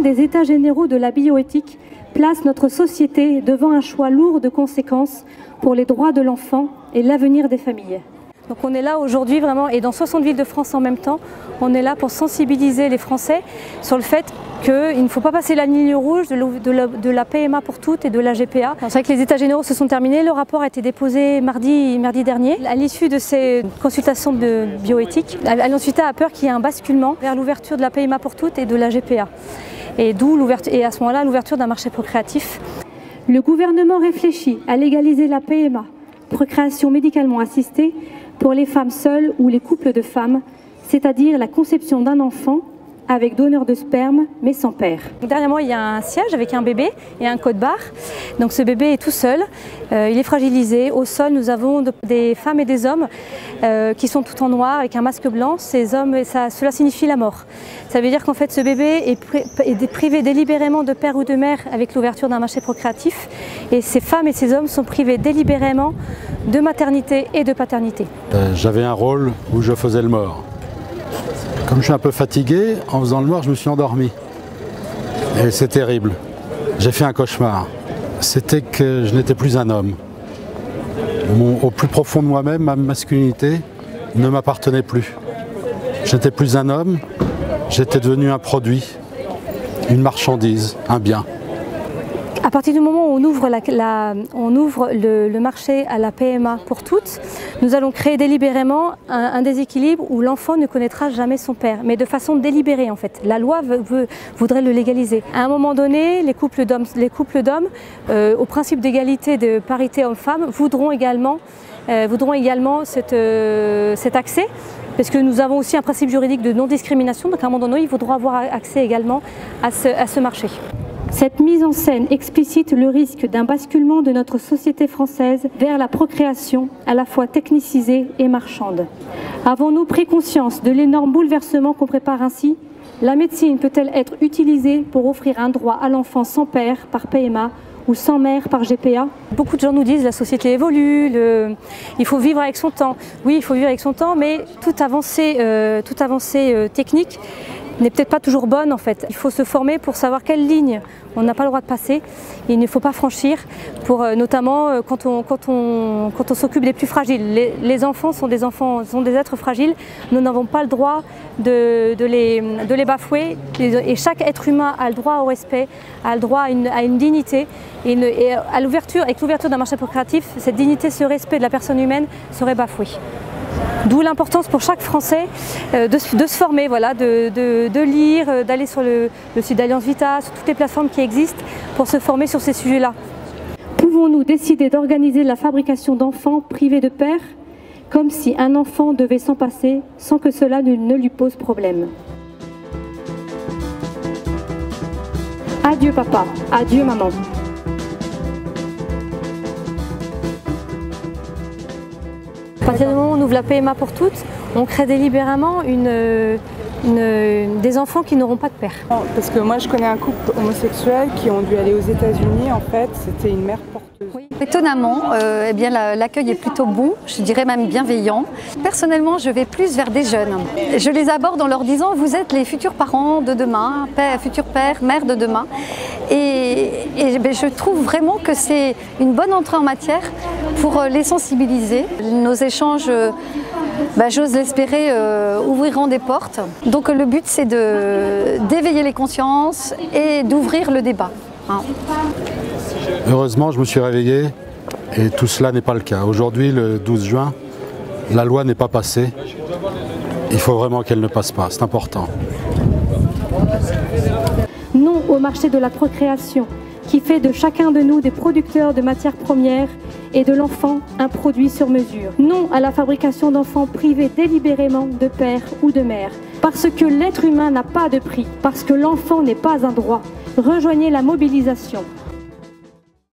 des États généraux de la bioéthique place notre société devant un choix lourd de conséquences pour les droits de l'enfant et l'avenir des familles. Donc on est là aujourd'hui vraiment, et dans 60 villes de France en même temps, on est là pour sensibiliser les Français sur le fait qu'il ne faut pas passer la ligne rouge de la PMA pour toutes et de la GPA. C'est vrai que les États généraux se sont terminés, le rapport a été déposé mardi dernier. À l'issue de ces consultations de bioéthique, Alliance Vita a peur qu'il y ait un basculement vers l'ouverture de la PMA pour toutes et de la GPA. Et à ce moment-là, l'ouverture d'un marché procréatif. Le gouvernement réfléchit à légaliser la PMA, procréation médicalement assistée, pour les femmes seules ou les couples de femmes, c'est-à-dire la conception d'un enfant avec donneur de sperme mais sans père. Dernièrement, il y a un siège avec un bébé et un code-barre. Donc ce bébé est tout seul, il est fragilisé. Au sol, nous avons des femmes et des hommes qui sont tout en noir avec un masque blanc. Ces hommes, cela signifie la mort. Ça veut dire qu'en fait ce bébé est privé délibérément de père ou de mère avec l'ouverture d'un marché procréatif. Et ces femmes et ces hommes sont privés délibérément de maternité et de paternité. J'avais un rôle où je faisais le mort. Comme je suis un peu fatigué, en faisant le mort, je me suis endormi. Et c'est terrible. J'ai fait un cauchemar. C'était que je n'étais plus un homme. Au plus profond de moi-même, ma masculinité ne m'appartenait plus. Je n'étais plus un homme, j'étais devenu un produit, une marchandise, un bien. À partir du moment où on ouvre le marché à la PMA pour toutes, nous allons créer délibérément un déséquilibre où l'enfant ne connaîtra jamais son père, mais de façon délibérée en fait. La loi voudrait le légaliser. À un moment donné, les couples d'hommes, au principe d'égalité de parité homme-femme, voudront également cet accès. Parce que nous avons aussi un principe juridique de non-discrimination, donc à un moment donné, ils voudront avoir accès également à ce marché. Cette mise en scène explicite le risque d'un basculement de notre société française vers la procréation à la fois technicisée et marchande. Avons-nous pris conscience de l'énorme bouleversement qu'on prépare ainsi? La médecine peut-elle être utilisée pour offrir un droit à l'enfant sans père par PMA ou sans mère par GPA? Beaucoup de gens nous disent que la société évolue, il faut vivre avec son temps. Oui, il faut vivre avec son temps, mais toute avancée technique n'est peut-être pas toujours bonne en fait. Il faut se former pour savoir quelle ligne on n'a pas le droit de passer. Il ne faut pas franchir, notamment quand on s'occupe des plus fragiles. Les enfants sont des êtres fragiles. Nous n'avons pas le droit de les bafouer. Et chaque être humain a le droit au respect, a le droit à une dignité. Et avec l'ouverture d'un marché procréatif, cette dignité, ce respect de la personne humaine serait bafoué. D'où l'importance pour chaque Français de se former, voilà, de lire, d'aller sur le site d'Alliance Vita, sur toutes les plateformes qui existent pour se former sur ces sujets-là. Pouvons-nous décider d'organiser la fabrication d'enfants privés de père, comme si un enfant devait s'en passer sans que cela ne lui pose problème? Adieu papa, adieu maman. À partir du moment où on ouvre la PMA pour toutes, on crée délibérément des enfants qui n'auront pas de père. Parce que moi je connais un couple homosexuel qui ont dû aller aux États-Unis, en fait, c'était une mère porteuse. Oui. Étonnamment, eh bien l'accueil est plutôt bon, je dirais même bienveillant. Personnellement, je vais plus vers des jeunes. Je les aborde en leur disant vous êtes les futurs parents de demain, futurs pères, mères de demain. Et je trouve vraiment que c'est une bonne entrée en matière pour les sensibiliser. Nos échanges, j'ose l'espérer, ouvriront des portes. Donc le but c'est d'éveiller les consciences et d'ouvrir le débat. Heureusement, je me suis réveillé et tout cela n'est pas le cas. Aujourd'hui, le 12 juin, la loi n'est pas passée. Il faut vraiment qu'elle ne passe pas, c'est important. Non au marché de la procréation, qui fait de chacun de nous des producteurs de matières premières et de l'enfant un produit sur mesure. Non à la fabrication d'enfants privés délibérément de père ou de mère, parce que l'être humain n'a pas de prix, parce que l'enfant n'est pas un droit. Rejoignez la mobilisation.